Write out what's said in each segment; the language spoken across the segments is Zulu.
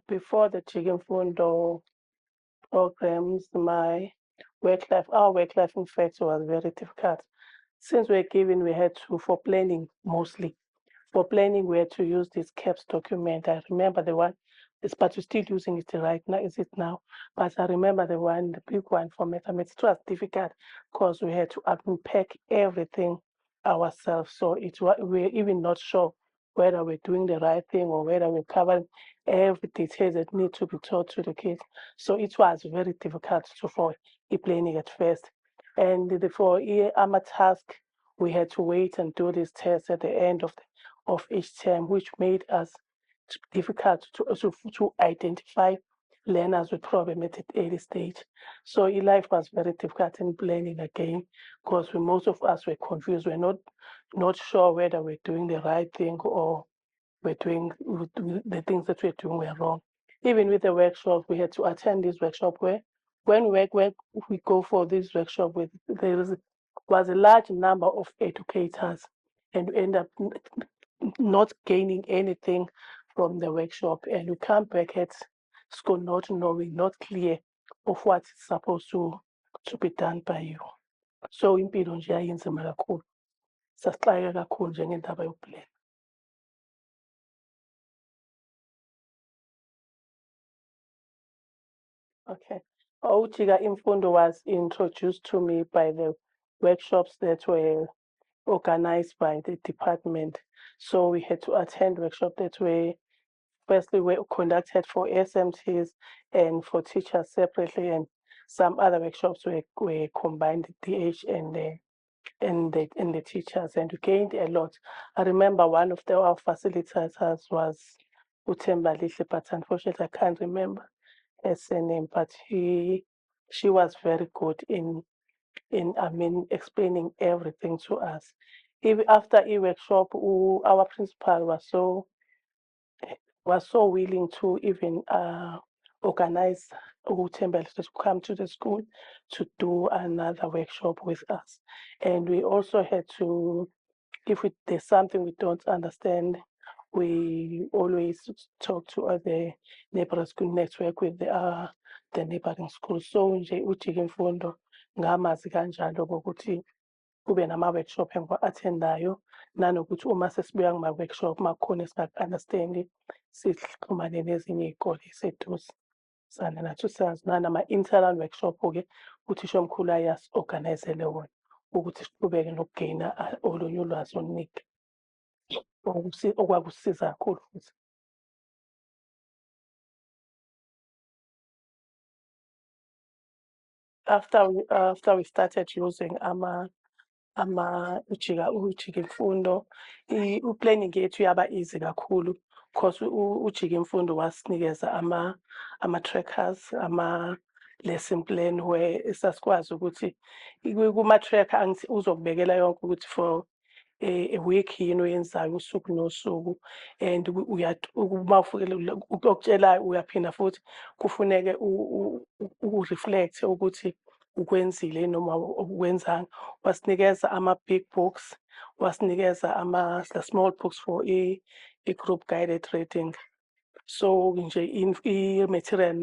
Before the Chigimfundo programs, our work life in fact was very difficult. Since we had to, for planning mostly, for planning, we had to use this CAPS document. I remember the one, but we're still using it right now, is it now? But I remember the big one for mathematics. It was difficult because we had to unpack everything ourselves. So we're even not sure whether we're doing the right thing or whether we're covering every detail that need to be taught to the kids. So it was very difficult for e-planning at first. And for our task, we had to wait and do these tests at the end of each term, which made us difficult to identify learners with problem at an early stage. So life was very difficult in planning again because most of us were confused. We're not sure whether we're doing the right thing or we're doing the things that we're doing were wrong. Even with the workshop, we had to attend this workshop where when we go for this workshop, was a large number of educators and we end up not gaining anything from the workshop, and we come back at school not knowing, not clear of what is supposed to be done by you. So impilo nje yayinzima kakhulu, sasixakeka kakhulu njengendaba yokuplana. Okay. Ujika Imfundo was introduced to me by the workshops that were organized by the department. So we had to attend workshops that were conducted for SMTs and for teachers separately, and some other workshops were combined, the DH and the teachers, and we gained a lot. I remember one of our facilitators was Utemba Lihle, but unfortunately I can't remember her surname, but she was very good in explaining everything to us. Even after a workshop, our principal was so willing to even organize Uthembele to come to the school to do another workshop with us. And we also had to, if there's something we don't understand, we always talk to other neighboring school network with the neighboring schools. So nje uJike Mfundo ngamazi kanjalo ngokuthi kube nama-workshop engiwa-athendayo, nanokuthi uma sesibuya kuma-workshop makukhona esingaku-understand-i sixhumane nezinye iy'kole ey'seduze nathi sazi nanama-internal workshop-ke uthishomkhulu ayasi-organise-ele wona ukuthi siqhubeke nokugeyina olunye ulwazi oluningi okwakusisiza kakhulu futhi. After we started using uJike Mfundo, planning yethu yaba easy kakhulu because uJike Mfundo wasinikeza ama-trackers, ama-lesson plan where sasikwazi ukuthi kuma-tracker uzokubekela yonke ukuthi for a week yini oyenzayo usuku nosuku, and uma okutshelayo uyaphinda futhi kufuneke u-reflect ukuthi ukwenzile noma ukwenzanga. Wasinikeza ama-big books, wasinikeza the-small books for i-group guided reading. So nje i-material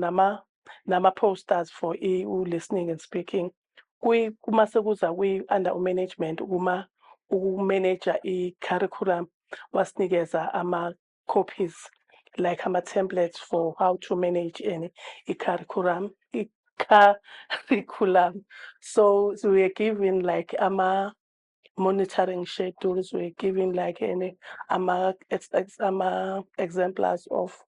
nama-posters for listening and speaking. Kuma sekuza under management, uma ukumanager i-curriculum, wasinikeza ama-copies like ama-templates for how to manage i-curriculum. So we were given like monitoring schedules, we're given like exemplars of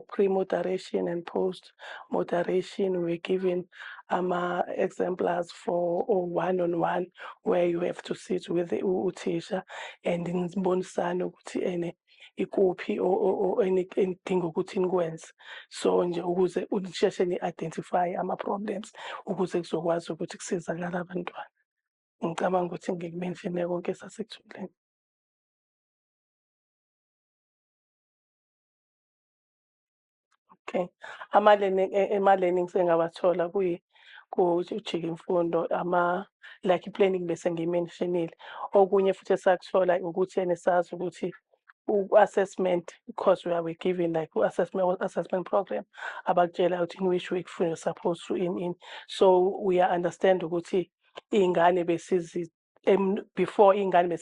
pre-moderation and post-moderation. We're given exemplars for one-on-one where you have to sit with the teacher and nibonisane ukuthi ikuphi enidinga ukuthi nikwenze. So nje ukuze nisheshe ni-identify ama-problems ukuze kuzokwazi ukuthi kusizakale abantwana. Ngicabanga ukuthi ngikumenshine konke esasekutholeni. Okay. Ama-learnings engawathola kuJike Mfundo like i-planning bese ngiyimentionile. Okunye futhi esakuthola ukuthi sazi ukuthi assessment because we're given like assessment program abakutshela ukuthi in which week you're supposed to in. So we understand ukuthi iy'ngane before iy'ngane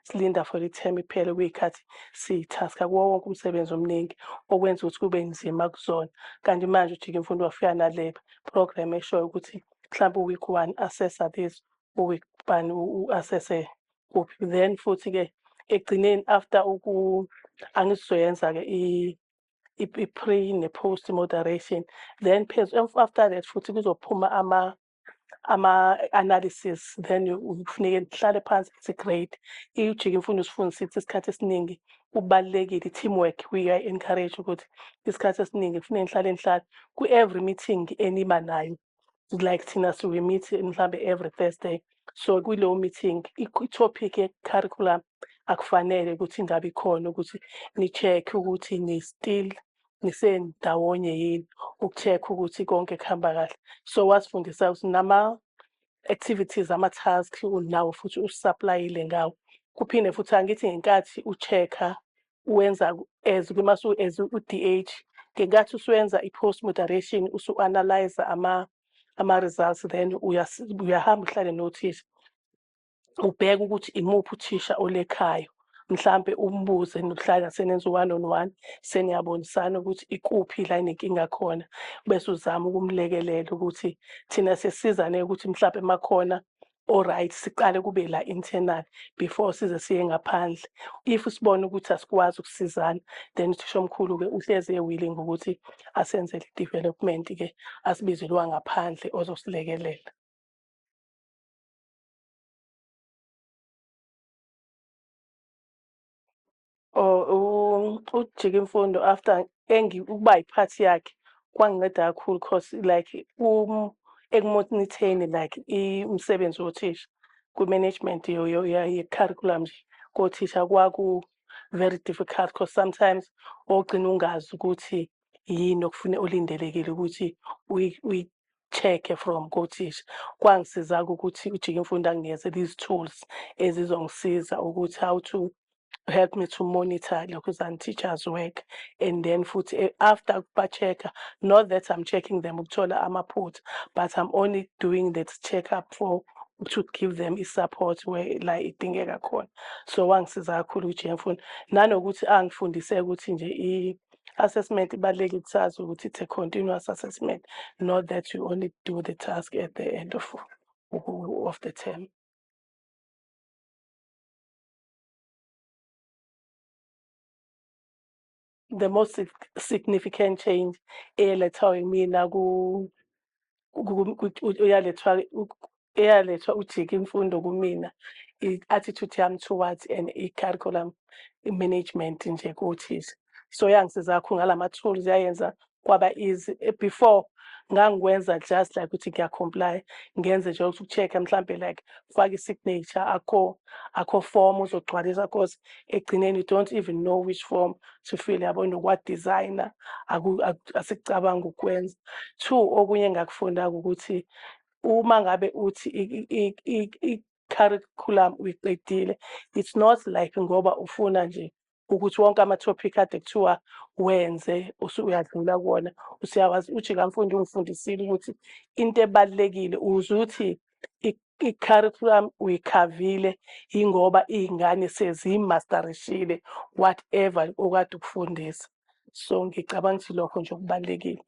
silinda for i-term iphele kuyikhathi siyithaska kuwo wonke umsebenzi omningi okwenza ukuthi kube nzima kuzona. Kanti manje ujike imfundo wafika nale program eshoyo ukuthi mhlawumbe u-week 1 assessa this, u-week bani u-assesse kuphi. Then futhi-ke ekugcineni after angizoyenza-ke i-pre ne-post moderation, then after that futhi kuzophuma ama-analysis, then kufuneke nihlale phansi as a grade. Ujike imfundo usifundisa ukuthi isikhathi esiningi kubalulekile i-teamwork, we-encourage ukuthi isikhathi esiningi kufuneke nihlale ku-every meeting eniba nayo, like thina we-meet mhlambe every Thursday. So kuleyo meeting i-topic ye-curriculum akufanele ukuthi ingabe ikhona ukuthi ni-check ukuthi nisendawonye yini, uku-check ukuthi konke kuhamba kahle. So wasifundisa ukuthi nama-activities, ama-task nawo futhi usaplayile ngawo. Kuphinde futhi angithi ngenkathi u-check-a wenza as u-DH, ngenkathi usuwenza i-post moderation usu-analyze ama-results, then uyahamba uhlale nothisha ubheke ukuthi imuphi uthisha olekhayo, mhlampe umbuze nokuhlala senenza u-one-on-one, seniyabonisana ukuthi ikuphi la inenkinga khona, bese uzama ukumlekelela ukuthi thina sesisizane ukuthi mhlampe makhona all-right siqale kube la internal before size siye ngaphandle. If sibone ukuthi asikwazi ukusizana, then uthisha omkhulu-ke uhlezi willing ukuthi asenzele i-development-ke, asibizele wangaphandle ozosilekelela. Ujike imfundo after ukuba yiphathi yakhe kwanginceda kakhulu cause like ekumonitheni like umsebenzi wothisha ku-management ye-curriculum nje kothisha very difficult cause sometimes ogcina ungazi ukuthi yini okufune ulindelekile ukuthi uyi-check-e from kothisha. Kwangisiza-ke ukuthi ujike imfundo anginikeze these tools ezizongisiza ukuthi how to help me to monitor lokhuzana teachers work, and then futhi after ba-check-a, not that I'm checking them ukuthola amaphutha, but I'm only doing that check-up to give them i-support where la idingeka khona. So wangisiza kakhulu ujike imfundo nanokuthi angifundise ukuthi nje i-assessment ibalulekile sazi ukuthi it's a continuous assessment, not that you only do the task at the end of the term. The most significant change eyalethwa yimina eyalethwa ujike imfundo kumina, i-attitude yami towards and i-curriculum management nje kothisha. So yangisiza kakhulu ngalama-tools, yayenza kwaba easy. Before ngangikwenza just like ukuthi ngiya-comply, ngenze nje uku-check-a mhlampe like ufake i-signature, akho form uzogcwalisa cause ekugcineni you don't even know which form to fill, yabo nokwa-designer asikucabangi ukukwenza. 2, okunye engakufunda ukuthi uma ngabe uthi i-curriculum uyiqedile, it's not like ngoba ufuna nje ukuthi wonke ama-topic ade kuthiwa wenze uyadlula kuwona usuyawazi. Ujike mfundo ungifundisile ukuthi into ebalulekile uzuthi i-curriculum uyikhavile yingoba iy'ngane seziyimasterishile whatever okade ukufundisa. So ngicabanga ukuthi lokho nje okubalulekile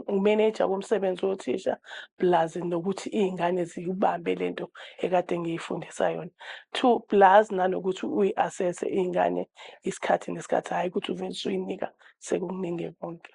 umeneja komsebenzi wothisha plus nokuthi iy'ngane ziyibambe lento ekade ngiyifundisa yona. 2, plus nanokuthi uyi-assess-e iy'ngane isikhathi nesikhathi, hhayi ukuthi uvele usuyinika sekukuningi konke.